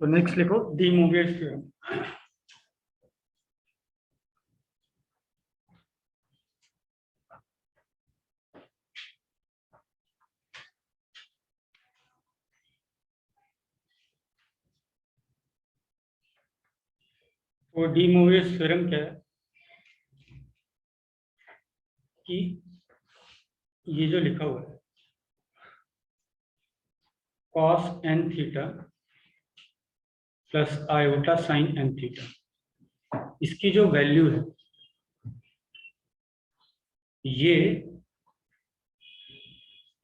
तो नेक्स्ट लिखो D Moivre's theorem. तो डी मूवियर्स थ्योरम क्या है कि ये जो लिखा हुआ है cos n theta plus iota sign n theta, इसकी जो वैल्यू है ये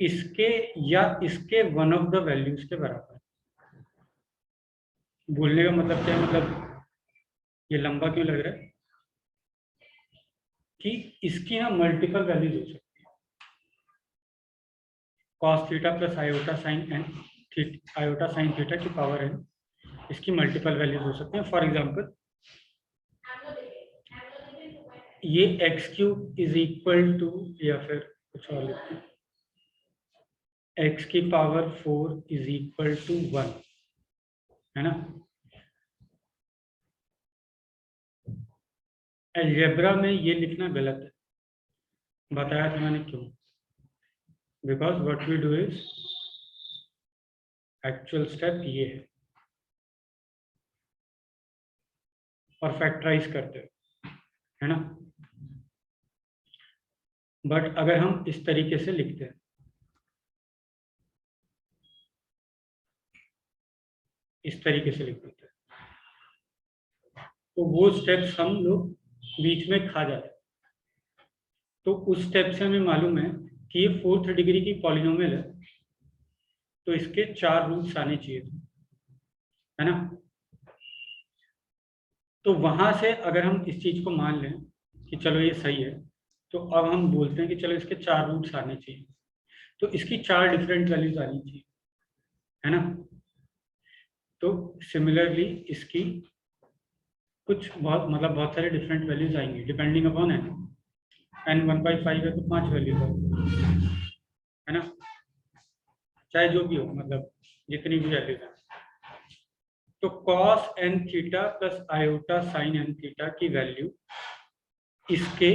इसके या इसके वन ऑफ द वैल्यूज के बराबर है। बोलने का मतलब क्या है, मतलब ये लंबा क्यों लग रहा है कि इसकी ना मल्टीपल वैल्यूज हो सकती है। cos theta plus iota sine theta की पावर है, इसकी मल्टीपल वैल्यूज हो सकते हैं। फॉर एग्जांपल ये x cube is equal to, या फिर कुछ और लिखते हैं, एक्स की पावर 4 इज इक्वल टू 1, है ना। अलजेब्रा में ये लिखना गलत है, बताया था मैंने क्यों। Because what we do is, actual step ये है और फैक्टराइज करते है ना। बट अगर हम इस तरीके से लिखते हैं, इस तरीके से लिख देते हैं, तो वो स्टेप्स हम लोग बीच में खा जाते हैं। तो उस स्टेप से हमें मालूम है कि ये 4th डिग्री की पॉलिनोमियल है, तो इसके 4 रूट्स आने चाहिए, है ना। तो वहां से अगर हम इस चीज को मान लें कि चलो ये सही है, तो अब हम बोलते हैं कि चलो इसके 4 रूट्स आने चाहिए, तो इसकी 4 डिफरेंट वैल्यूज आनी चाहिए, है ना। तो सिमिलरली इसकी कुछ बहुत सारे डिफरेंट वैल्यूज आएंगी डिपेंडिंग अपॉन n 1/5 है तो 5 वैल्यूज आएंगी, है ना। चाहे जो भी हो, मतलब जितनी भी वैल्यूज है। तो cos n theta plus iota sign n theta की वैल्यू इसके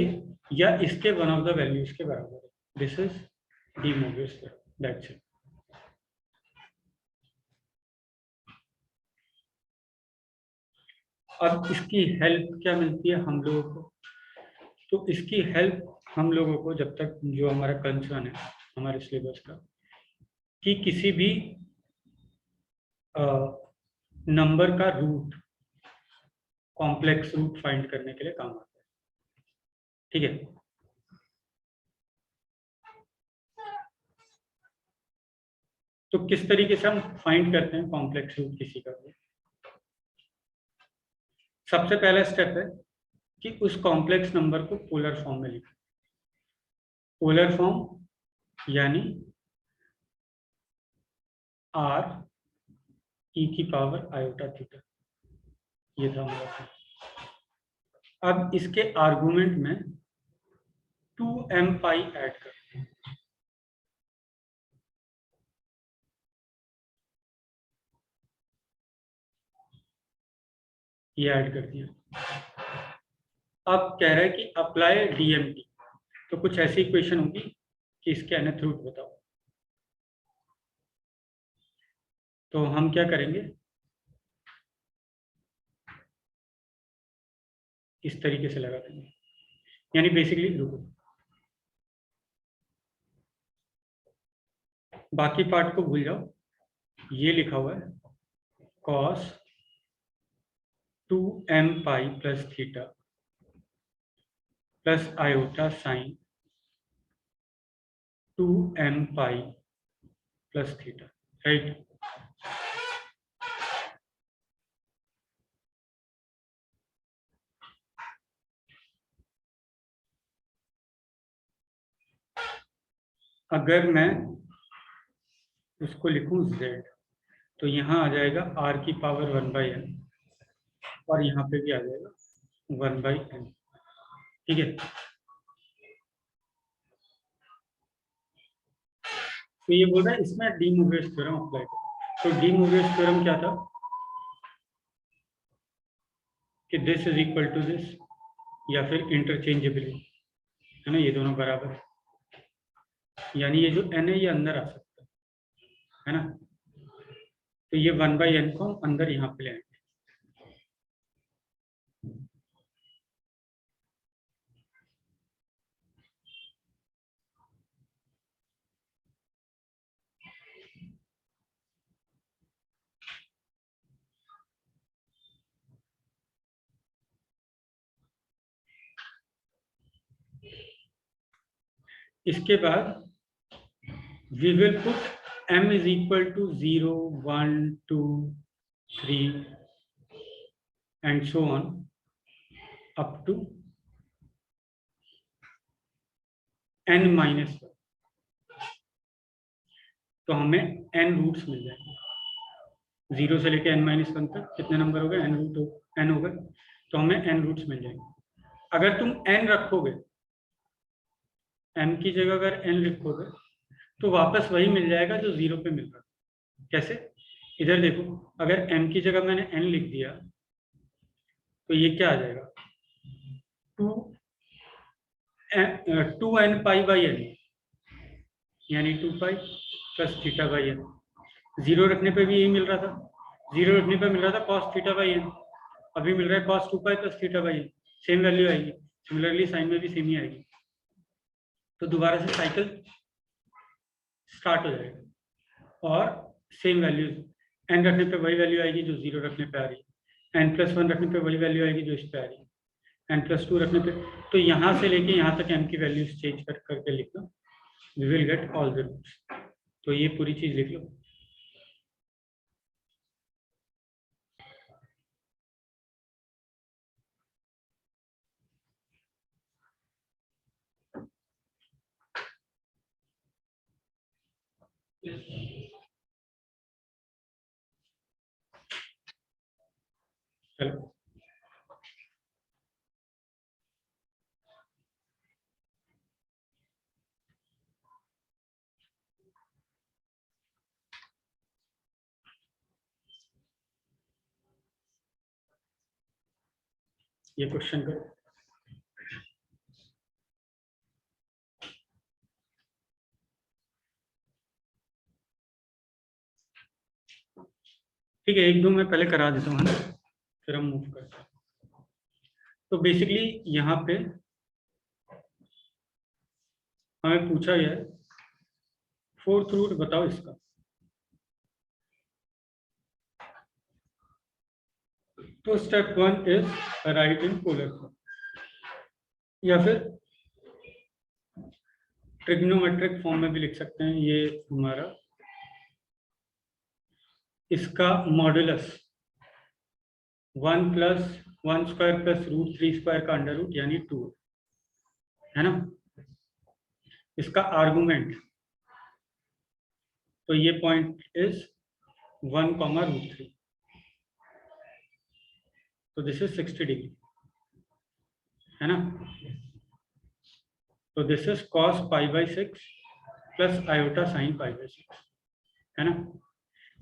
या इसके वन ऑफ द वैल्यूज के बराबर है। This is de Moivre's theorem, that's it. अब इसकी हेल्प क्या मिलती है हम लोगों को, तो इसकी हेल्प हम लोगों को, जब तक जो हमारा कंसर्न है हमारे सिलेबस का, कि किसी भी नंबर का रूट, कॉम्प्लेक्स रूट फाइंड करने के लिए काम आता है, ठीक है। तो किस तरीके से हम फाइंड करते हैं कॉम्प्लेक्स रूट किसी का। सबसे पहला स्टेप है कि उस कॉम्प्लेक्स नंबर को पोलर फॉर्म में लिखें। पोलर फॉर्म यानी r e की पावर आयोटा थीटा, ये था हमारा। अब इसके आर्गुमेंट में 2m पाई ऐड करते हैं, ये ऐड कर दिया। अब कह रहा है कि अप्लाई डीएमटी, तो कुछ ऐसी इक्वेशन होगी कि इसके nth रूट बताओ। तो हम क्या करेंगे, इस तरीके से लगा देंगे, यानी बेसिकली रुको, बाकी पार्ट को भूल जाओ। ये लिखा हुआ है cos 2m pi plus theta plus iota sign 2m pi plus theta, right. अगर मैं उसको लिखूं z, तो यहाँ आ जाएगा r की पावर 1/n, और यहाँ पे भी आ जाएगा 1/n, ठीक है। तो ये बोल रहा है इसमें डी मूवियर्स थ्योरम अप्लाई करो। तो डी मूवियर्स थ्योरम क्या था कि this is equal to this, या फिर इंटरचेंजेबली, है ना, ये दोनों बराबर है, यानी ये जो n है ये अंदर आ सकता है ना, तो ये 1/n को हम अंदर यहाँ पे ले आएंगे। इसके बाद we will put m is equal to 0, 1, 2, 3 and so on up to n minus 1, तो हमें n रूट्स मिल जाएंगे। 0 से लेके n माइनस 1 तक कितने नंबर हो गए, n हो गए, तो हमें n रूट्स मिल जाएंगे। अगर तुम n रखोगे, m की जगह अगर n लिखोगे तो वापस वही मिल जाएगा जो 0 पे मिल रहा है। कैसे, इधर देखो, अगर m की जगह मैंने n लिख दिया तो ये क्या आ जाएगा, 2n पाई बाई n, यानी 2 pi plus theta by n। 0 रखने पे भी यही मिल रहा था, 0 रखने पे मिल रहा था cos थीटा बाई n, अभी मिल रहा है cos 2 pi plus theta by n, same value आएगी। सिमिलरली साइन में भी सेम ही आएगी, तो दोबारा से साइकिल स्टार्ट हो जाएगा और सेम वैल्यूज, n रखने पे वही वैल्यू आएगी जो 0 रखने पे आ रही है, n+1 रखने पे वही वैल्यू आएगी जो इस पे आ रही है, n+2 रखने पे, तो यहाँ से लेके यहाँ तक m की वैल्यूज चेंज करके लिख लो, we will get all the roots. तो ये पूरी चीज लिख लो। चलो, ये क्वेश्चन करो। ठीक है, एक दो मैं पहले करा देता हूँ, है ना, फिर हम मूव करते हैं। तो बेसिकली यहाँ पे हमें पूछा गया है फोर्थ रूट बताओ इसका, तो step 1 is right in polar form, या फिर ट्रिग्नोमेट्रिक फॉर्म में भी लिख सकते हैं। ये हमारा इसका मॉडुलस 1+1² प्लस √3² का अंडर रूट यानी 2 है ना। इसका आर्गुमेंट, तो ये पॉइंट इज 1, √3, तो दिस इज 60 डिग्री, है ना। तो this is cos π/6 plus iota sin π/6, है ना।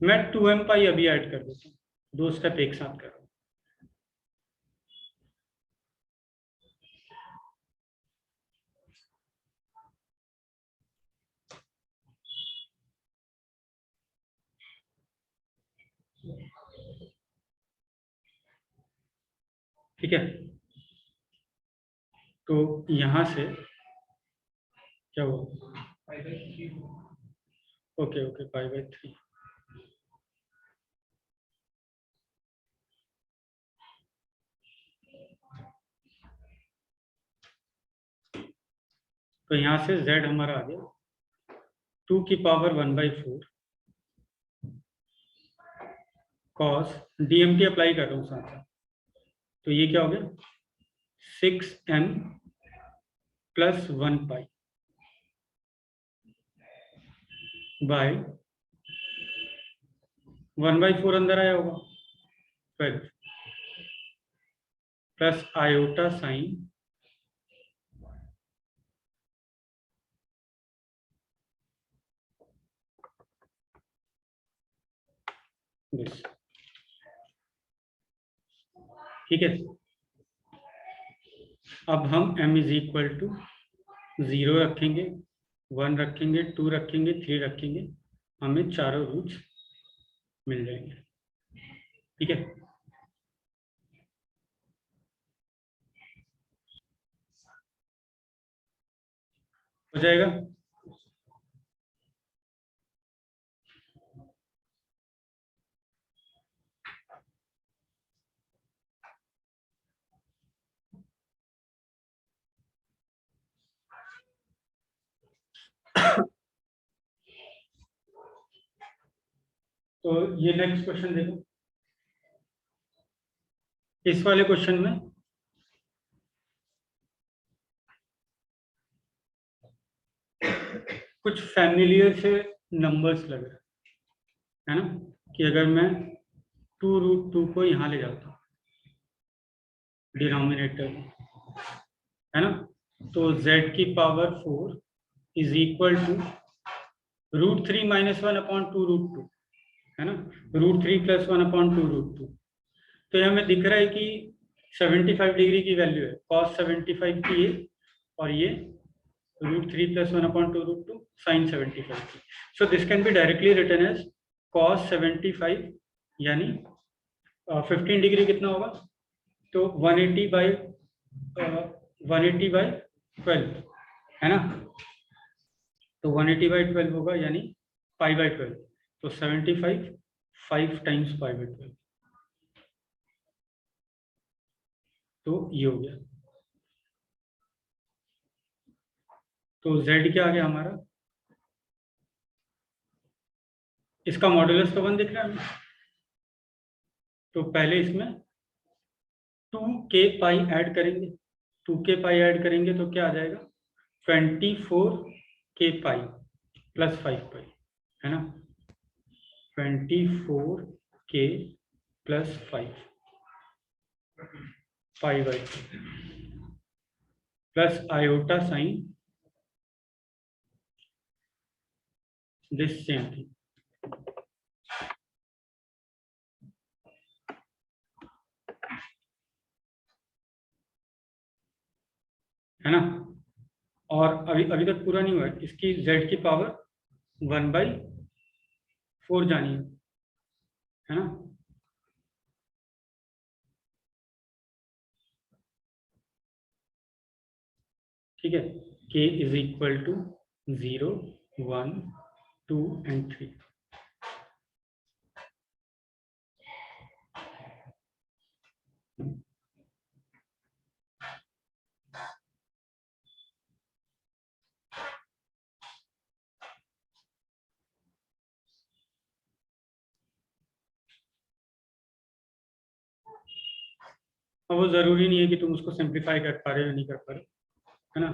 मैं 2m पाई अभी ऐड कर देता हूँ, दो स्टेप एक साथ कर रहा हूँ। ठीक है, तो यहां से क्या हुआ, ओके ओके, π/3, तो यहां से z हमारा आ गया 2⁴ cos, DMT अप्लाई कर रहा हूँ साथ साथ, तो ये क्या हो गया 6m + 1 पाई बाय 1/4 अंदर आया होगा, फिर प्लस आयोटा साइन दिस। ठीक है, अब हम m इज इक्वल टू 0 रखेंगे, 1 रखेंगे, 2 रखेंगे, 3 रखेंगे, हमें चारों रूट्स मिल जाएंगे। ठीक है, हो जाएगा। तो ये नेक्स्ट क्वेश्चन देखो। इस वाले क्वेश्चन में कुछ फैमिलियर से नंबर्स लग रहे हैं, है ना, कि अगर मैं 2√2 को यहाँ ले जाता हूँ डिनोमिनेटर में, है ना, तो z की पावर 4 इज इक्वल टू √3 - 1/2√2, है ना, √3 + 1/2√2। तो ये हमें दिख रहा है कि 75 डिग्री की वैल्यू है, cos 75 की ये, और ये √3 + 1/2√2 sin 75 की। So this can be directly written as cos 75, यानी 15 डिग्री कितना होगा, तो 180/12, है ना, तो 180/12 होगा, यानी π/12, तो 75 5 टाइम्स π/12, तो ये हो गया। तो z क्या आ गया हमारा, इसका मॉडुलस तो 1 दिख रहा है हमें, तो पहले इसमें 2k पाई ऐड करेंगे, 2k पाई ऐड करेंगे तो क्या आ जाएगा, 24k पाई प्लस 5 पाई, है ना, 24k प्लस 5 पाई/2 plus iota sine this same thing, है ना। और अभी तक पूरा नहीं हुआ है, इसकी z की पावर 1/4 जानी है ना। ठीक है, k is equal to 0 1 2 and 3। अब वो जरूरी नहीं है कि तुम उसको सिंप्लीफाई कर पा रहे हो या नहीं कर पा रहे, है ना।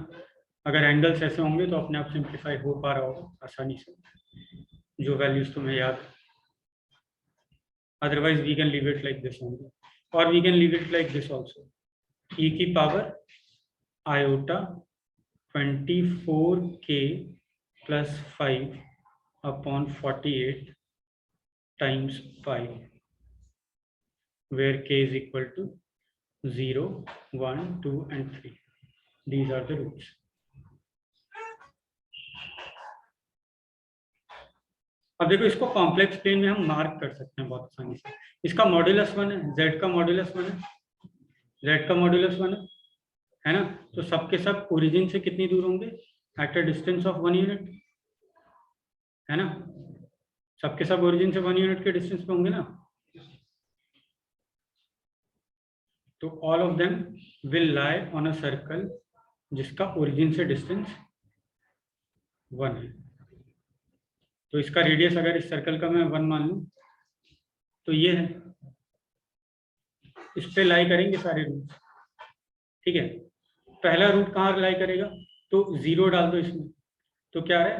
अगर एंगल्स ऐसे होंगे तो अपने आप सिंप्लीफाई हो पा रहा होगा आसानी से, जो वैल्यूज तुम्हें याद है। Otherwise we can leave it like this only, और we can leave it like this also, e की power iota 24k plus 5/48 times pi, where k is equal to 0 1 2 and 3. These are the roots. अब देखो, इसको complex plane में हम mark कर सकते हैं बहुत आसानी से। इसका मॉड्यूलस 1 है, z का मॉड्यूलस 1 है, z का मॉड्यूलस 1 है ना, तो सबके सब ओरिजिन से कितनी दूर होंगे, at a distance of 1 unit, है ना, सबके सब ओरिजिन से 1 यूनिट के डिस्टेंस पे होंगे ना। तो all of them will lie on a circle जिसका ओरिजिन से डिस्टेंस 1 है। तो इसका रेडियस अगर इस सर्कल का मैं 1 मान लूं तो ये है, इस पे लाई करेंगे सारे रूट। ठीक है, पहला रूट कहाँ लाई करेगा, तो 0 डाल दो इसमें, तो क्या है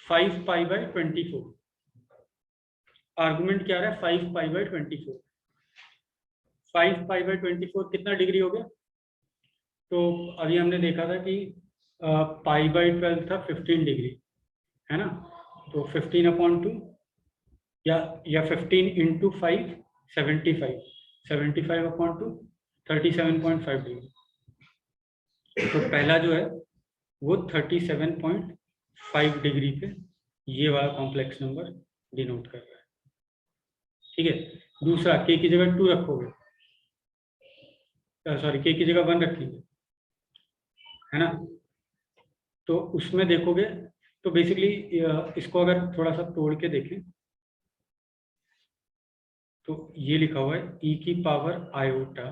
5π/24, आर्गुमेंट क्या है 5π/24, 5π/24 कितना डिग्री हो गया, तो अभी हमने देखा था कि π/12 था 15 डिग्री, है ना, तो 15/2 या 15 × 5 75, 75/2 37.5 डिग्री, तो पहला जो है वो 37.5 डिग्री पे ये वाला कॉम्प्लेक्स नंबर डिनोट कर रहा है। ठीक है, दूसरा के की जगह 2 रखोगे, सॉरी के की जगह 1 रखेंगे, है ना, तो उसमें देखोगे तो बेसिकली इसको अगर थोड़ा सा तोड़ के देखें तो ये लिखा हुआ है e की पावर आयोटा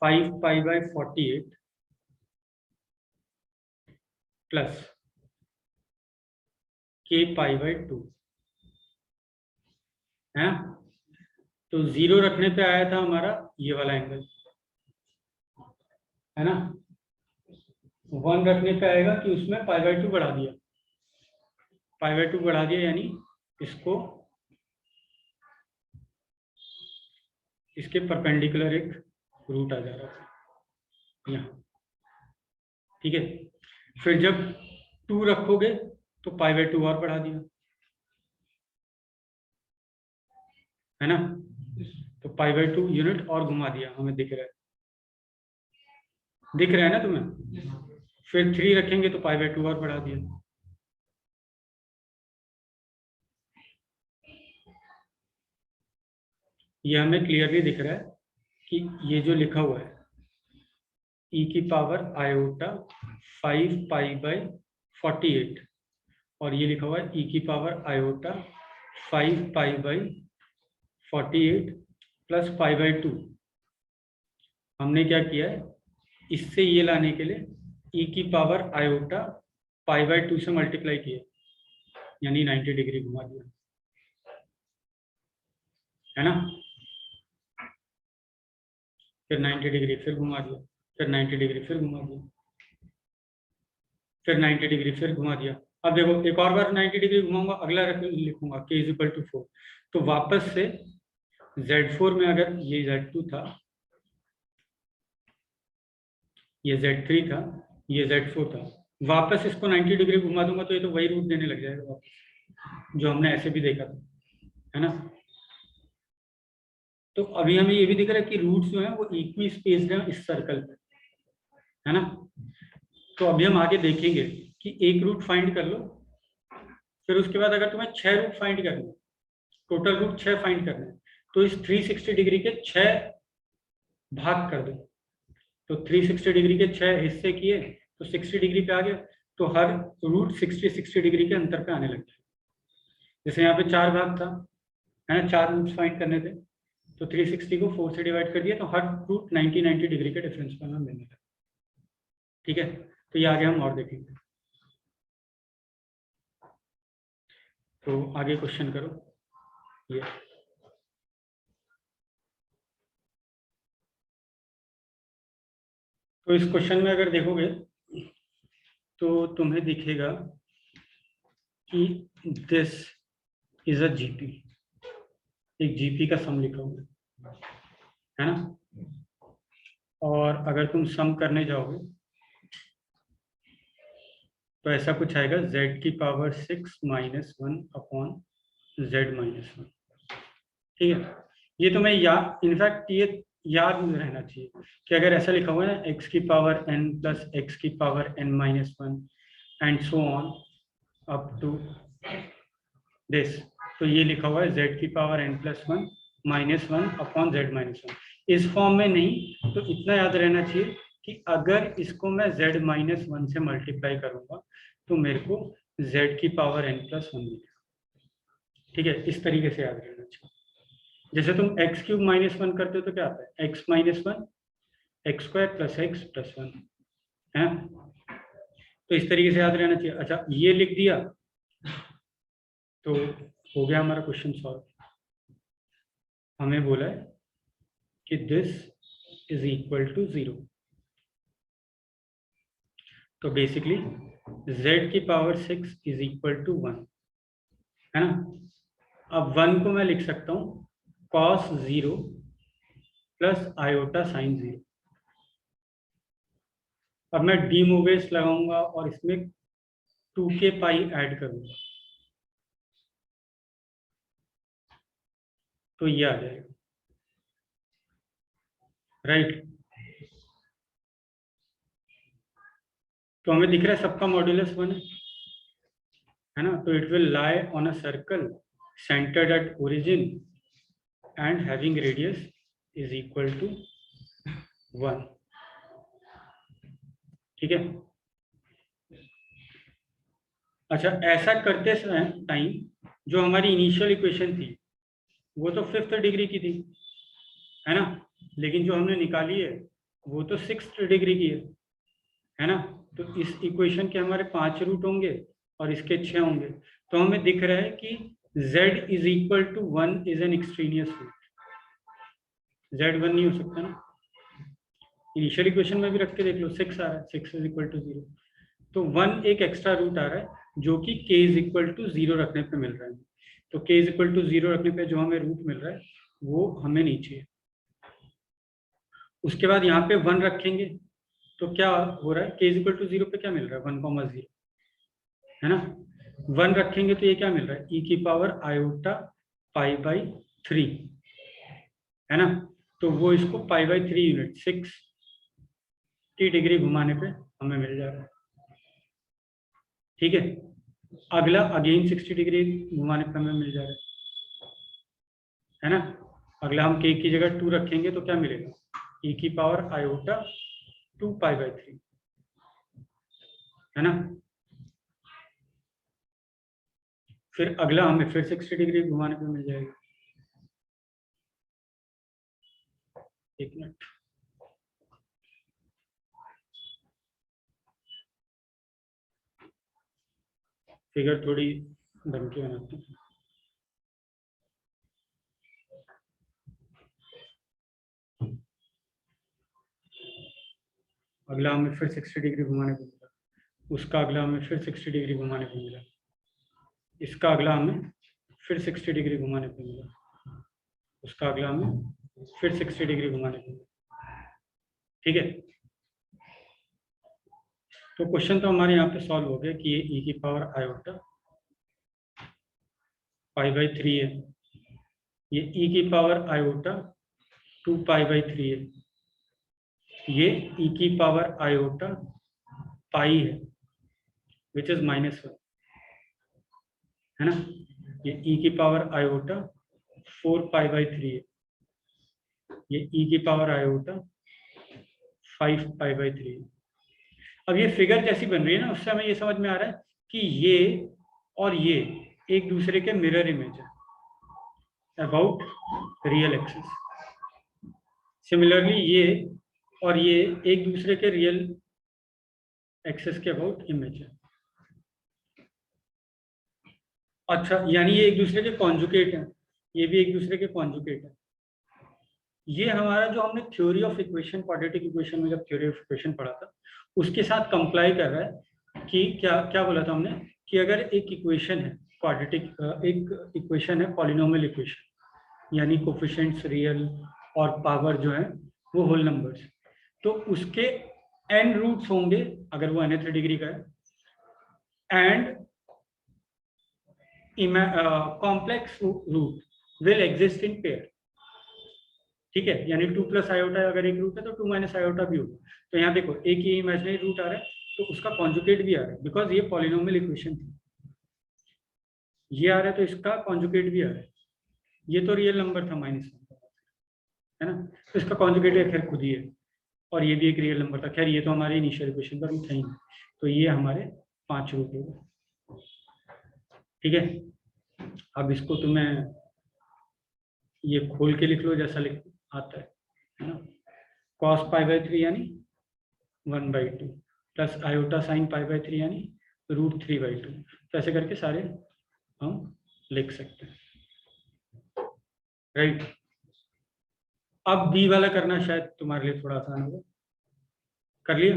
5π/48 प्लस k π/2 है। तो 0 रखने पे आया था हमारा ये वाला एंगल, है ना, 1 रखने पे आएगा कि उसमें π/2 बढ़ा दिया, π/2 बढ़ा दिया, यानी इसको इसके परपेंडिकुलर एक रूट आ जा रहा है यहाँ। ठीक है, फिर जब 2 रखोगे तो π/2 और बढ़ा दिया, है ना, तो π/2 यूनिट और घुमा दिया, हमें दिख रहा है ना तुम्हें। फिर 3 रखेंगे तो π/2 और बढ़ा दिया। ये हमें क्लियरली दिख रहा है कि ये जो लिखा हुआ है e की पावर आयोटा 5π/48 और ये लिखा हुआ है e की पावर आयोटा 5π/48 प्लस π/2। हमने क्या किया है, इससे ये लाने के लिए e की पावर आयोटा π/2 से मल्टीप्लाई किया, यानी 90 डिग्री घुमा दिया, है ना, फिर 90 डिग्री फिर घुमा दिया, फिर 90 डिग्री फिर घुमा दिया, फिर 90 डिग्री फिर घुमा दिया। अब देखो एक और बार 90 डिग्री घुमाऊंगा, अगला लिखूंगा k = 4, तो वापस से Z4 में अगर ये Z2 था, ये Z3 था, ये Z4 था, वापस इसको 90 डिग्री घुमा दूंगा तो ये तो वही रूट देने लग जाएगा वापस, जो हमने ऐसे भी देखा था, है ना। तो अभी हमें ये भी दिख रहा है कि रूट्स जो है वो इक्वी स्पेस्ड है इस सर्कल पे, है ना। तो अभी हम आगे देखेंगे कि एक रूट फाइंड कर लो, फिर उसके बाद अगर तुम्हें 6 रूट फाइंड करने, टोटल रूट 6 फाइंड करने, तो इस 360 डिग्री के 6 भाग कर दो, तो 360 डिग्री के 6 हिस्से किए तो 60 डिग्री पे आ गया, तो हर रूट 60 डिग्री के अंतर पे आने लग गया। जैसे यहाँ पे 4 भाग था, है ना, 4 रूट्स फाइंड करने थे, तो 360 को 4 से डिवाइड कर दिया, तो हर रूट 90 डिग्री के डिफरेंस पर हमें मिलने लगा। ठीक है, तो ये आगे हम और देखेंगे। तो आगे क्वेश्चन करो ये। तो इस क्वेश्चन में अगर देखोगे तो तुम्हें दिखेगा कि दिस इज अ जीपी, एक जीपी का सम लिखा हुआ है ना, और अगर तुम सम करने जाओगे तो ऐसा कुछ आएगा z की पावर 6 - 1 अपॉन z - 1। ठीक है, ये तुम्हें याद, इनफैक्ट ये याद रहना चाहिए कि अगर ऐसा लिखा हुआ है ना x की पावर n प्लस x की power n - 1 and so on up to this, तो ये लिखा हुआ है z की पावर n + 1 -1 अपॉन z - 1। इस फॉर्म में नहीं, तो इतना याद रहना चाहिए कि अगर इसको मैं z - 1 से मल्टीप्लाई करूंगा तो मेरे को z की पावर n + 1 मिलेगा। ठीक है, इस तरीके से याद रहना चाहिए। जैसे तुम x³ -1 करते हो तो क्या आता है, x - 1 x² + x + 1 है, तो इस तरीके से याद रहना चाहिए। अच्छा, ये लिख दिया तो हो गया हमारा क्वेश्चन सॉल्व। हमें बोला है कि दिस इज इक्वल टू 0, तो बेसिकली z की पावर 6 इज इक्वल टू 1, है ना। अब 1 को मैं लिख सकता हूँ cos 0 प्लस आयोटा साइन 0। अब मैं डी मोवेस लगाऊंगा और इसमें 2k पाई ऐड करूंगा, तो ये आ जाएगा। राइट। तो हमें दिख रहा है सबका मॉड्यूलस 1 है ना। तो it will lie on a circle centred at origin and having radius is equal to 1। ठीक है। अच्छा, ऐसा करते समय टाइम जो हमारी इनिशियल इक्वेशन थी वो तो 5th डिग्री की थी, है ना, लेकिन जो हमने निकाली है वो तो 6th डिग्री की है ना। तो इस इक्वेशन के हमारे 5 रूट होंगे और इसके 6 होंगे। तो हमें दिख रहा है कि z is equal to 1 is an extraneous root. z 1 नहीं हो सकता ना, इनिशियल इक्वेशन में भी रख के देख लो, 6 आ रहा है, 6 इज इक्वल टू 0। तो 1 एक एक्स्ट्रा रूट आ रहा है जो कि k इज इक्वल टू 0 रखने पे मिल रहा है। तो k इज इक्वल टू 0 रखने पे जो हमें रूट मिल रहा है वो हमें नहीं चाहिए। उसके बाद यहाँ पे 1 रखेंगे तो क्या हो रहा है, k इज इक्वल टू 0 पे क्या मिल रहा है, 1,0 है ना। 1 रखेंगे तो ये क्या मिल रहा है, e की पावर आयोटा पाई बाई 3, है ना। तो वो इसको पाई बाई 3 यूनिट 60 डिग्री घुमाने पे हमें मिल जा रहा है। ठीक है। अगला अगेन 60 डिग्री घुमाने पे हमें मिल जा रहा है ना। अगला हम k की जगह 2 रखेंगे तो क्या मिलेगा, e की पावर आयोटा 2 पाई बाई 3, है ना। फिर अगला हमें फिर 60 डिग्री घुमाने पे मिल जाएगा। एक मिनट, फिगर थोड़ी ढंग की बनाते हैं। अगला हमें फिर 60 डिग्री घुमाने को मिला, उसका अगला हमें फिर 60 डिग्री घुमाने को मिला, इसका अगला हमें फिर 60 डिग्री घुमाने को मिला, उसका अगला हमें फिर 60 डिग्री घुमाने को मिला। ठीक है। तो क्वेश्चन तो हमारे यहाँ पे सॉल्व हो गया कि ये e की पावर आयोटा पाई बाई 3 है, ये e की पावर आयोटा 2 पाई बाई 3 है, ये e की पावर आयोटा पाई है विच इज -1, है ना। ये e की पावर आयोटा 4 पाई बाई 3 है, ये e की पावर आयोटा 5 पाई बाई 3 है। अब ये फिगर जैसी बन रही है ना, उससे हमें ये समझ में आ रहा है कि ये और ये एक दूसरे के मिरर इमेज है अबाउट रियल एक्सिस। सिमिलरली ये और ये एक दूसरे के रियल एक्सिस के अबाउट इमेज है। अच्छा, यानी ये एक दूसरे के कॉन्जुगेट हैं, ये भी एक दूसरे के कॉन्जुगेट हैं। ये हमारा जो हमने theory of equation, quadratic equation में जब थ्योरी ऑफ इक्वेशन पढ़ा था उसके साथ कंप्लाई कर रहा है कि क्या क्या बोला था हमने कि अगर एक इक्वेशन है क्वाड्रेटिक, एक इक्वेशन है पॉलिनोमियल इक्वेशन, यानी कोफिशिएंट्स रियल और पावर जो है वो होल नंबर्स, तो उसके n रूट्स होंगे अगर वो nth डिग्री का है, and complex root will exist in pair. ठीक है, यानी 2 प्लस आयोटा अगर एक रूट है तो 2 माइनस आयोटा भी होगा। तो यहाँ देखो एक ही इमेजिनरी रूट आ रहा है तो उसका कॉन्जुगेट भी आ रहा है, बिकॉज ये पॉलिनोमियल इक्वेशन थी। ये आ रहा है तो इसका कॉन्जुगेट भी आ रहा है। ये तो रियल नंबर था -1, है ना, तो इसका कॉन्जुगेट है खैर खुद ही है, और ये भी एक रियल नंबर था। खैर ये तो हमारे इनिशियल इक्वेशन पर रूट है ही, तो ये हमारे 5 रूट होगा। ठीक है। अब इसको तुम्हें ये खोल के लिख लो जैसा लिख आता है ना। कॉस पाई बाई 3 यानी 1/2 plus iota sine pi by 3 यानी √3/2। तो ऐसे करके सारे हम लिख सकते हैं, राइट। अब बी वाला करना शायद तुम्हारे लिए थोड़ा आसान होगा। कर लिया?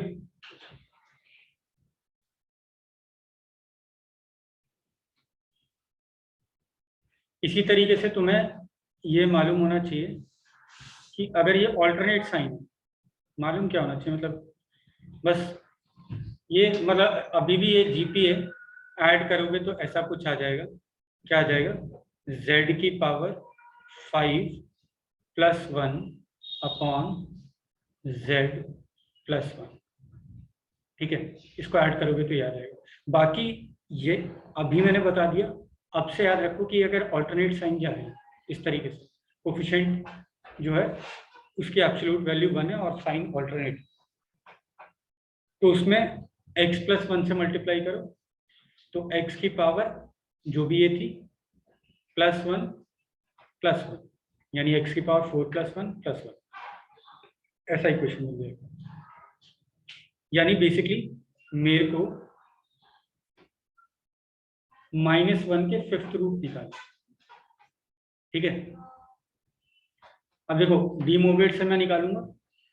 इसी तरीके से तुम्हें ये मालूम होना चाहिए कि अगर ये ऑल्टरनेट साइन, मालूम क्या होना चाहिए, मतलब बस ये मतलब अभी भी ये जीपी है, ऐड करोगे तो ऐसा कुछ आ जाएगा। क्या आ जाएगा, z की पावर 5 + 1 अपॉन z प्लस 1, ठीक है। इसको ऐड करोगे तो याद आएगा। बाकी ये अभी मैंने बता दिया। अब से याद रखो कि अगर ऑल्टरनेट साइन क्या है, इस तरीके से कोफिशिएंट जो है उसकी एब्सोल्यूट वैल्यू 1 है और साइन ऑल्टरनेट, तो उसमें x प्लस 1 से मल्टीप्लाई करो, तो x की पावर जो भी ये थी प्लस 1 प्लस 1, यानी x की पावर 4 प्लस 1 प्लस 1, ऐसा इक्वेशन मिल जाएगा। यानी बेसिकली मेरे को -1 के 5th रूट निकालना, ठीक है। अब देखो डीमोवेट से मैं निकालूंगा,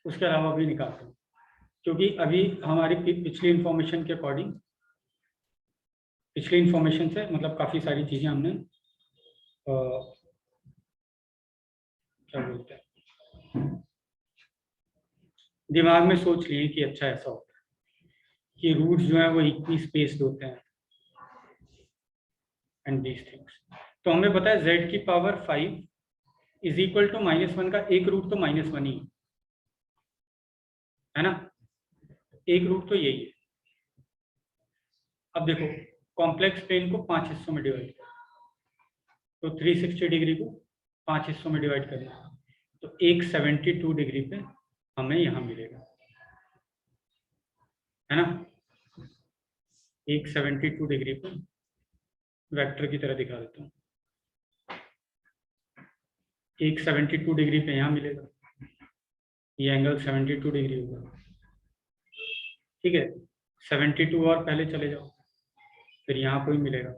उसके अलावा भी निकालता हूँ, क्योंकि अभी हमारी पिछली इंफॉर्मेशन के अकॉर्डिंग, पिछली इंफॉर्मेशन से मतलब काफ़ी सारी चीज़ें हमने क्या बोलते हैं दिमाग में सोच लिए कि अच्छा ऐसा होता है कि रूट्स जो है वो इक्वली स्पेस्ड होते हैं एंड दीज थिंग्स। तो हमें पता है z की पावर 5 इज इक्वल टू -1 का एक रूट तो -1 ही है ना, एक रूट तो यही है। अब देखो कॉम्प्लेक्स प्लेन को 5 हिस्सों में डिवाइड कर, तो 360 डिग्री को 5 हिस्सों में डिवाइड करना, तो एक 72 डिग्री पे हमें यहाँ मिलेगा, है ना। एक 72 डिग्री पे वेक्टर की तरह दिखा देता हूँ, एक 72 डिग्री पे यहाँ मिलेगा, ये एंगल 72 डिग्री होगा, ठीक है। 72 और पहले चले जाओ, फिर यहाँ कोई मिलेगा,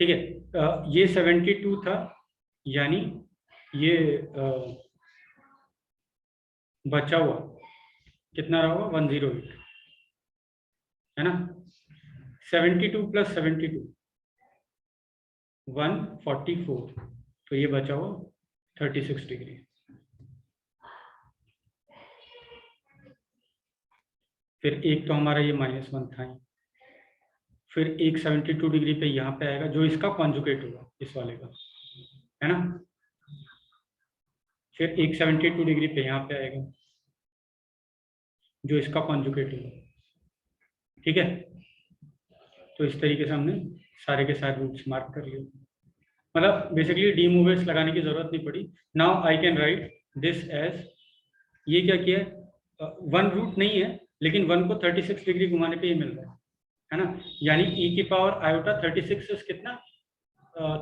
ठीक है। ये 72 था, यानी ये बचा हुआ कितना रहा होगा 108, है ना। 72 प्लस 72 144, तो ये बचा हुआ 36 डिग्री। फिर एक तो हमारा ये -1 था ही, फिर एक 72 डिग्री पे यहाँ पे आएगा जो इसका कॉन्जुगेट होगा इस वाले का, है ना। फिर एक 72 डिग्री पे यहाँ पे आएगा जो इसका कॉन्जुगेट होगा, ठीक है। तो इस तरीके से हमने सारे के सारे रूट्स मार्क कर लिए, मतलब बेसिकली डी मूवर्स लगाने की जरूरत नहीं पड़ी। Now I can write this as, ये क्या किया है, 1 रूट नहीं है लेकिन 1 को 36 डिग्री घुमाने पे ही मिल रहा है ना। यानी e की पावर आयोटा 36 से कितना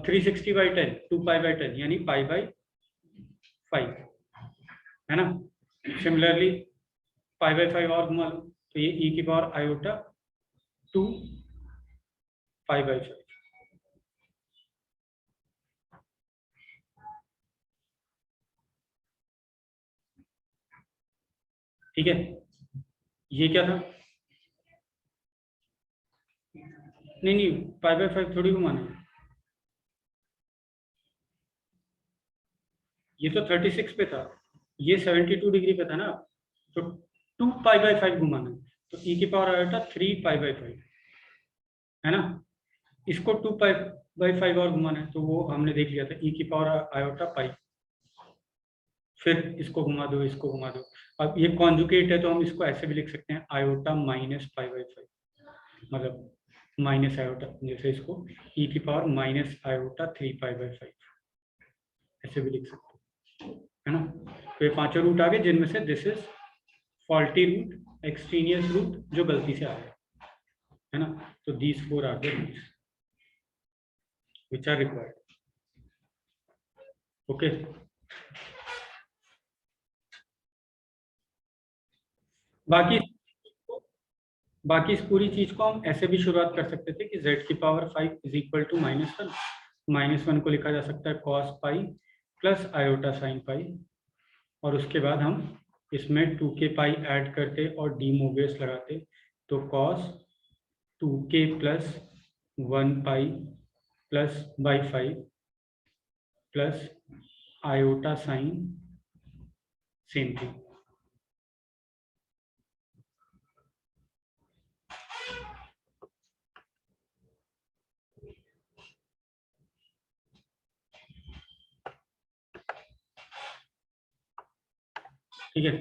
360/10 2π/10 यानी π/5, है ना। सिमिलरली π/5 और घुमा लो, तो ये e की पावर आयोटा 2π/5, ठीक है। ये क्या था, नहीं नहीं π/5 थोड़ी घुमाना है, ये तो 36 पे था, ये 72 डिग्री पे था ना, तो 2π/5 घुमाना है, तो e की पावर आयोटा 3π/5, है ना। इसको 2π/5 और घुमाना है, तो वो हमने देख लिया था e की पावर आयोटा पाई, फिर इसको घुमा दो, इसको घुमा दो। अब ये कॉन्जुगेट है तो हम इसको ऐसे भी लिख सकते हैं आयोटा -π/5, मतलब माइनस आयोटा, जैसे इसको e की पावर -आयोटा 3π/5 ऐसे भी लिख सकते हैं, है ना। तो ये पांचों रूट आ गए जिनमें से this is faulty root, extraneous root जो गलती से आ गया, है ना। तो these 4 are the roots which are required, okay. बाकी बाकी इस पूरी चीज को हम ऐसे भी शुरुआत कर सकते थे कि z की पावर 5 इज इक्वल टू -1, -1 को लिखा जा सकता है cos pi plus iota sine pi, और उसके बाद हम इसमें 2k पाई ऐड करते और डी मोवेस लगाते, तो cos 2k plus 1 pi plus by 5 plus iota sign same thing. ठीक है,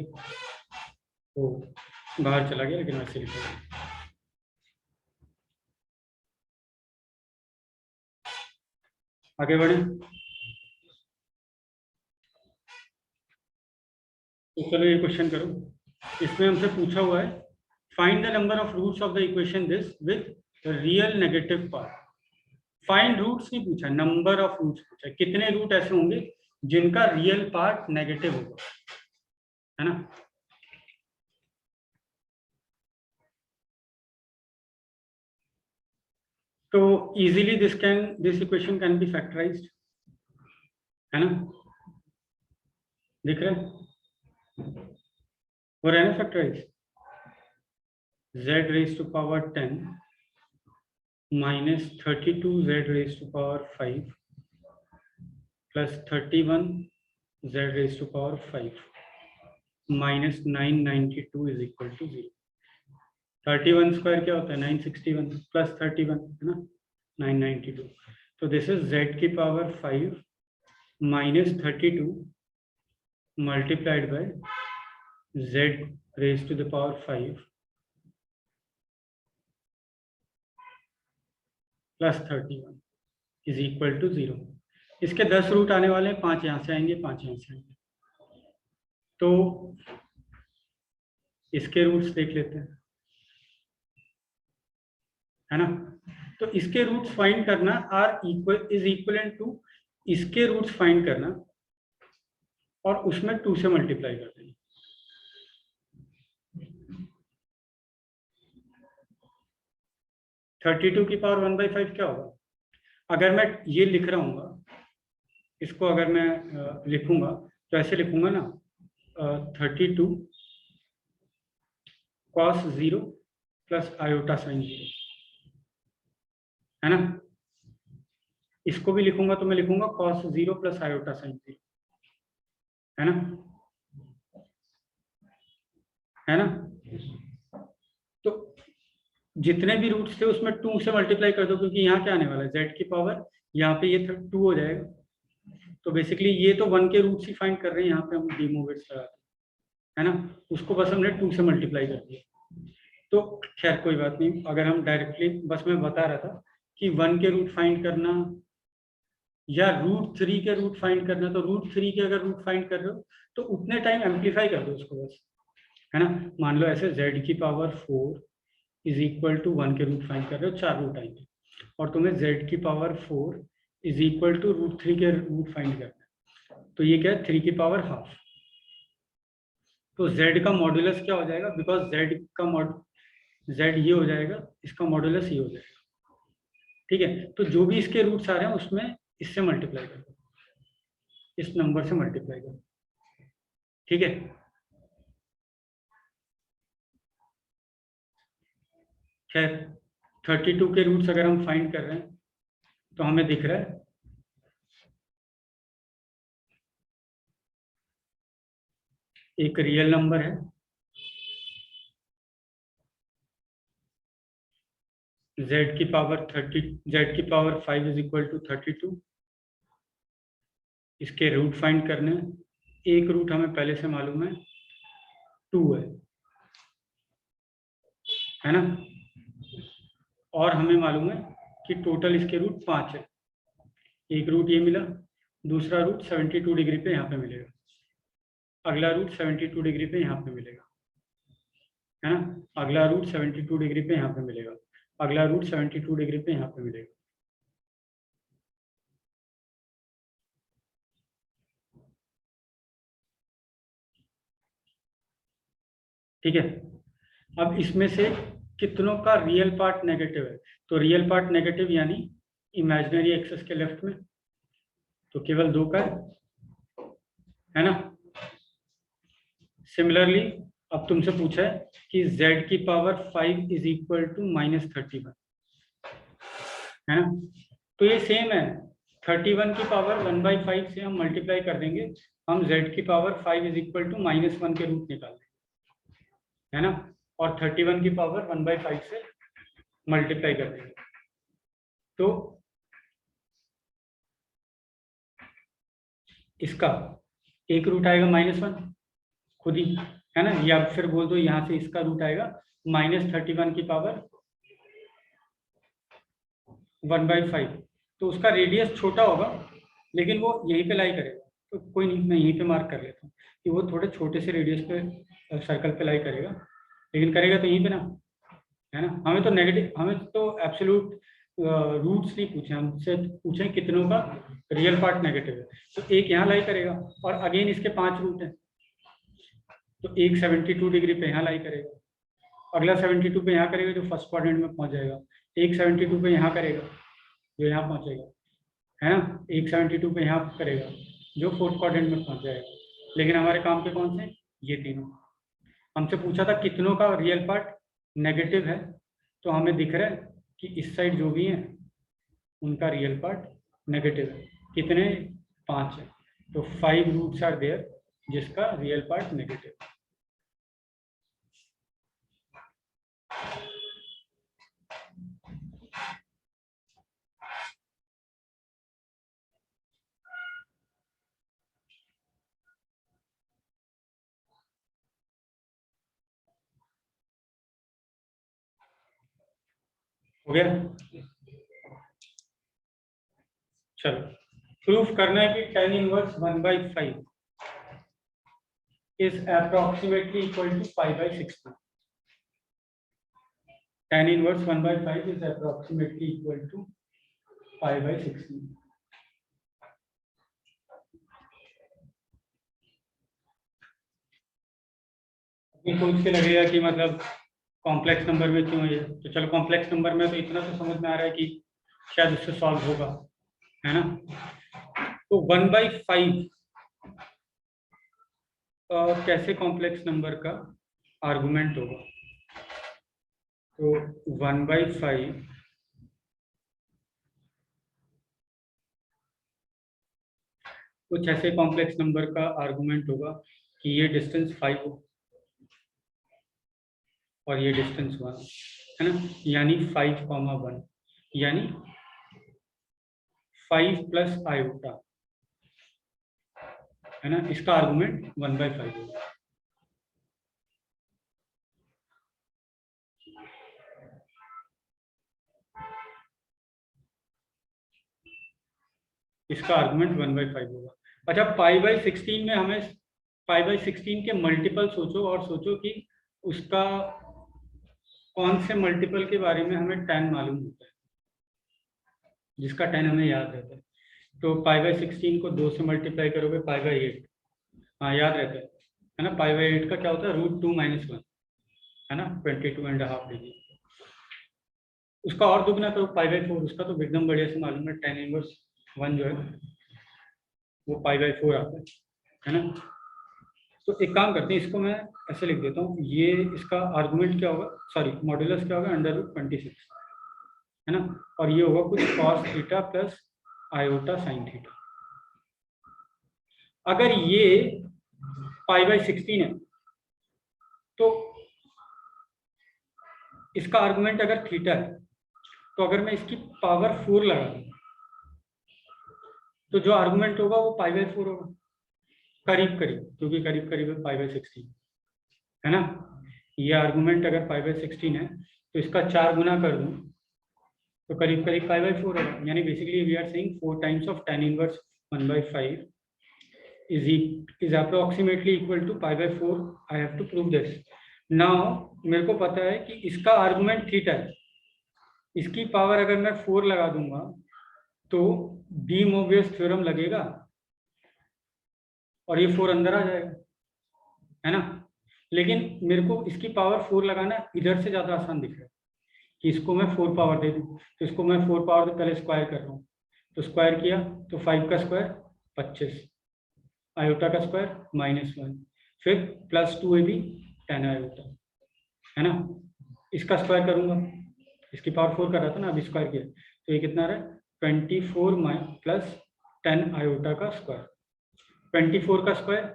तो बाहर चला गया लेकिन वैसे लिखा। आगे बढ़े, तो चलो ये क्वेश्चन करो। इसमें हमसे पूछा हुआ है find the number of roots of the equation this with real negative part. Find roots नहीं पूछा, नंबर ऑफ रूट्स पूछा, कितने रूट ऐसे होंगे जिनका रियल पार्ट नेगेटिव होगा, है ना। तो easily this equation can be factorised, है ना, दिख रहा है, हो रहा है ना factorise. z raised to power 10 minus 32 z raised to power 5 plus 31 z raised to power 5 minus 992 is equal to 0। 31 square क्या होता है 961 प्लस 31 है ना 992। तो दिस इज z की power 5 minus 32 multiplied by z raise to the power 5 plus 31 is equal to 0। इसके 10 root आने वाले हैं, 5 यहाँ से आएंगे, 5 यहाँ से आएंगे। तो इसके रूट्स देख लेते हैं, है ना। तो इसके रूट्स फाइंड करना are equal is equivalent to इसके रूट्स फाइंड करना और उसमें 2 से मल्टीप्लाई कर देंगे। थर्टी टू की पावर 1/5 क्या होगा? अगर मैं ये लिख रहा हूँ, इसको अगर मैं लिखूंगा तो ऐसे लिखूंगा ना 32 कॉस 0 प्लस आयोटा साइन 0, है ना। इसको भी लिखूंगा तो मैं लिखूंगा कॉस 0 प्लस आयोटा साइन 0, है ना, है ना। तो जितने भी रूट्स थे उसमें 2 से मल्टीप्लाई कर दो, क्योंकि यहाँ क्या आने वाला है z की पावर, यहाँ पे ये 2 हो जाएगा। तो बेसिकली ये तो 1 के रूट्स ही फाइंड कर रहे हैं, यहाँ पे हम डीमोवेट्स लगाते हैं, है ना। उसको बस हमने 2 से मल्टीप्लाई कर दिया। तो खैर कोई बात नहीं, अगर हम डायरेक्टली, बस मैं बता रहा था कि 1 के रूट फाइंड करना या √3 के रूट फाइंड करना, तो √3 के अगर रूट फाइंड कर रहे हो तो उतने टाइम एम्पलीफाई कर दो उसको बस, है ना। मान लो ऐसे z की पावर 4 इज इक्वल टू 1 के रूट फाइंड कर रहे हो, 4 रूट आएंगे, और तुम्हें z की पावर 4 इज इक्वल टू √3 के रूट फाइंड करना है, तो ये क्या है 3 की पावर हाफ। तो z का मॉड्यूलस क्या हो जाएगा, बिकॉज z ये हो जाएगा, इसका मॉड्यूलस ये हो जाएगा, ठीक है। तो जो भी इसके रूट्स आ रहे हैं उसमें इससे मल्टीप्लाई कर दो, इस नंबर से मल्टीप्लाई करो, ठीक है। खैर 32 के रूट्स अगर हम फाइंड कर रहे हैं तो हमें दिख रहा है एक रियल नंबर है z की पावर 5 इज इक्वल टू 32। इसके रूट फाइंड करने हैं, एक रूट हमें पहले से मालूम है 2 है ना, और हमें मालूम है कि टोटल इसके रूट 5 है। एक रूट ये मिला, दूसरा रूट 72 डिग्री पे यहाँ पे मिलेगा, अगला रूट 72 डिग्री पे यहाँ पे मिलेगा, है ना। अगला रूट 72 डिग्री पे यहाँ पे मिलेगा, अगला रूट 72 डिग्री पे यहाँ पे मिलेगा। ठीक है। अब इसमें से कितनों का रियल पार्ट नेगेटिव है? तो रियल पार्ट नेगेटिव यानी इमेजिनरी एक्सिस के लेफ्ट में, तो केवल 2 का है ना। सिमिलरली अब तुमसे पूछा है कि z की पावर 5 इज इक्वल टू -31, है ना। तो ये सेम है, 31 की पावर 1/5 से हम मल्टीप्लाई कर देंगे, हम z की पावर 5 इज इक्वल टू -1 के रूट निकाल देंगे, है ना, और 31 की पावर 1/5 से मल्टीप्लाई कर देंगे। तो इसका एक रूट आएगा -1, खुद ही, है ना। या फिर बोल दो यहाँ से इसका रूट आएगा -31 की पावर 1/5, तो उसका रेडियस छोटा होगा लेकिन वो यहीं पे लाई करेगा। तो कोई नहीं, मैं यहीं पे मार्क कर लेता हूँ कि वो थोड़े छोटे से रेडियस पे सर्कल पे लाई करेगा, लेकिन करेगा तो यहीं पे ना, है ना। हमें तो नेगेटिव, हमें तो एब्सोल्यूट रूट्स नहीं पूछे, हमसे पूछे कितनों का रियल पार्ट नेगेटिव है। तो एक यहाँ लाई करेगा और अगेन इसके 5 रूट है, तो एक 72 डिग्री पे यहाँ लाई करेगा, अगला 72 पे यहाँ करेगा जो फर्स्ट क्वाड्रेंट में पहुंच जाएगा, एक 72 पे यहाँ करेगा जो यहाँ पहुंचेगा, है ना। एक 72 पे यहाँ करेगा जो फोर्थ क्वाड्रेंट में पहुंच जाएगा। लेकिन हमारे काम के कौन से, ये तीनों। हमसे पूछा था कितनों का रियल पार्ट नेगेटिव है, तो हमें दिख रहा है कि इस साइड जो भी है उनका रियल पार्ट नेगेटिव है। कितने, 5 है। तो 5 रूट्स आर देयर जिसका रियल पार्ट नेगेटिव है। हो गया। चलो प्रूफ करना है कि tan inverse 1/5 is approximately equal to pi/16. Tan inverse 1/5 is approximately equal to pi/16. सोच के लगेगा कि मतलब कॉम्प्लेक्स नंबर में क्यों है, तो चलो कॉम्प्लेक्स नंबर में तो इतना तो समझ में आ रहा है कि शायद उससे सॉल्व होगा, है ना। तो 1/5 कैसे कॉम्प्लेक्स नंबर का आर्गुमेंट होगा, तो 1/5 कुछ ऐसे कॉम्प्लेक्स नंबर का आर्गुमेंट होगा कि ये डिस्टेंस 5 हो और ये डिस्टेंस 1, है ना। यानी 5,1 यानी 5 प्लस आयोटा, है ना। इसका आर्गुमेंट 1/5 होगा। इसका आर्गुमेंट 1/5 होगा। अच्छा, pi/16 में हमें pi/16 के मल्टीपल सोचो और सोचो कि उसका कौन से मल्टीपल के बारे में हमें tan मालूम होता है, जिसका tan हमें याद रहता है। तो pi/16 को 2 से मल्टीप्लाई करोगे pi/8, हाँ याद रहता है ना। pi/8 का क्या होता है, √2 - 1, है ना, 22.5 डिग्री। उसका और दुगना करो pi/4, उसका तो एकदम बढ़िया से मालूम है, tan इनवर्स 1 जो है वो pi/4 आता है ना। तो एक काम करते हैं, इसको मैं ऐसे लिख देता हूँ, ये इसका आर्गुमेंट क्या होगा, सॉरी मॉड्यूलस क्या होगा, √26, है ना। और ये होगा कुछ cos theta plus iota sin theta. अगर ये pi/16 है तो इसका आर्गुमेंट अगर थीटा है, तो अगर मैं इसकी पावर 4 लगा दूं तो जो आर्गुमेंट होगा वो pi/4 होगा, करीब करीब, क्योंकि करीब करीब है pi/16, है ना। ये आर्गुमेंट अगर pi/16 है तो इसका 4 गुना कर दूं तो करीब करीब pi/4 होगा। यानी basically we are saying 4 times of tan inverse 1/5 is approximately equal to pi/4. I have to prove this. Now मेरे को पता है कि इसका आर्गुमेंट थीटा है, इसकी पावर अगर मैं 4 लगा दूंगा तो डी मोबियस थ्योरम लगेगा और ये 4 अंदर आ जाएगा, है ना। लेकिन मेरे को इसकी पावर 4 लगाना इधर से ज्यादा आसान दिख रहा है कि इसको मैं 4 पावर दे दूं। तो इसको मैं 4 पावर पहले स्क्वायर कर रहा हूँ, तो स्क्वायर किया तो 5 का स्क्वायर 25, आयोटा का स्क्वायर -1, फिर +2ab tan आयोटा, है ना। इसका स्क्वायर करूंगा, इसकी पावर 4 कर रहा था ना, अभी स्क्वायर किया तो ये कितना आ रहा है, 24 प्लस 10 आयोटा का स्क्वायर। 24 का स्क्वायर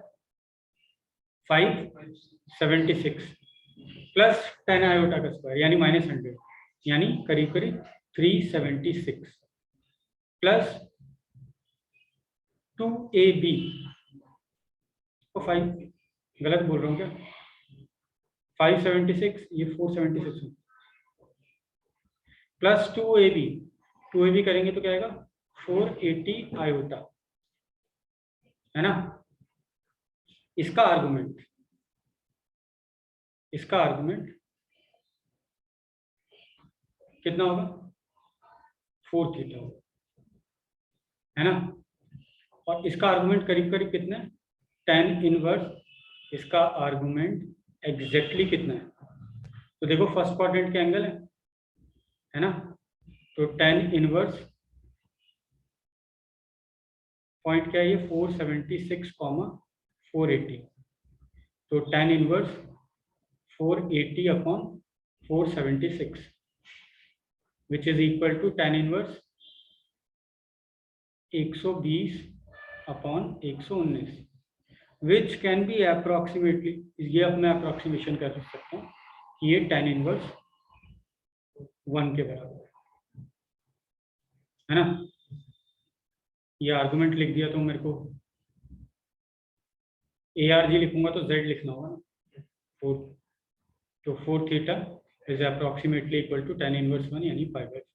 576 प्लस 10 आयोटा का स्क्वायर यानी -100, यानी करीब करीब 376 प्लस 2ab को 5, गलत बोल रहा हूँ क्या? 576 ये 476 प्लस 2ab करेंगे तो क्या आएगा 480 आयोटा, है ना। इसका आर्गुमेंट कितना होगा 4 थीटा होगा, है ना। और इसका आर्गुमेंट करीब करीब कितना है 10 इनवर्स, इसका आर्गुमेंट एग्जैक्टली कितना है, तो देखो फर्स्ट क्वाड्रेंट के एंगल है ना, तो 10 इनवर्स पॉइंट क्या है ये 476, 480, तो 10 inverse 480 upon 476 which is equal to 10 inverse 120 upon 119 which can be approximately, ये अब मैं अप्रोक्सीमेशन कर सकता हूँ कि ये 10 इनवर्स 1 के बराबर है ना। ये आर्गुमेंट लिख दिया तो मेरे को ARG लिखूंगा तो Z लिखना होगा ना, 4, तो 4 theta is approximately equal to 10 inverse 1 यानी 5/4।